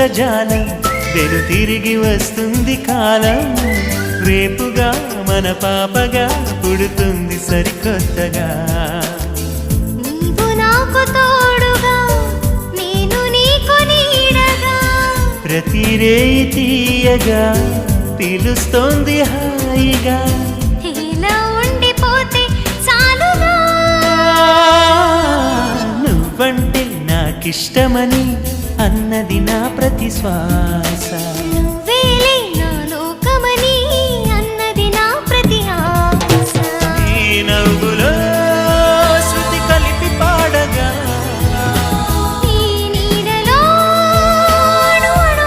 ఇంద్రజాలం వెను తిరిగి వస్తుంది కాలం రేపుగా మన పాపగా పుడుతుంది సరికొత్తగా నీవు నాకు తోడుగా నేను నీకు నీడగా ప్రతి రేయి తీయగా పిలుస్తోంది హాయిగా ఇలా ఉండిపోతే చాలుగా నువ్వంటే నాకిష్టమని అన్నది నా ప్రతి శ్వాస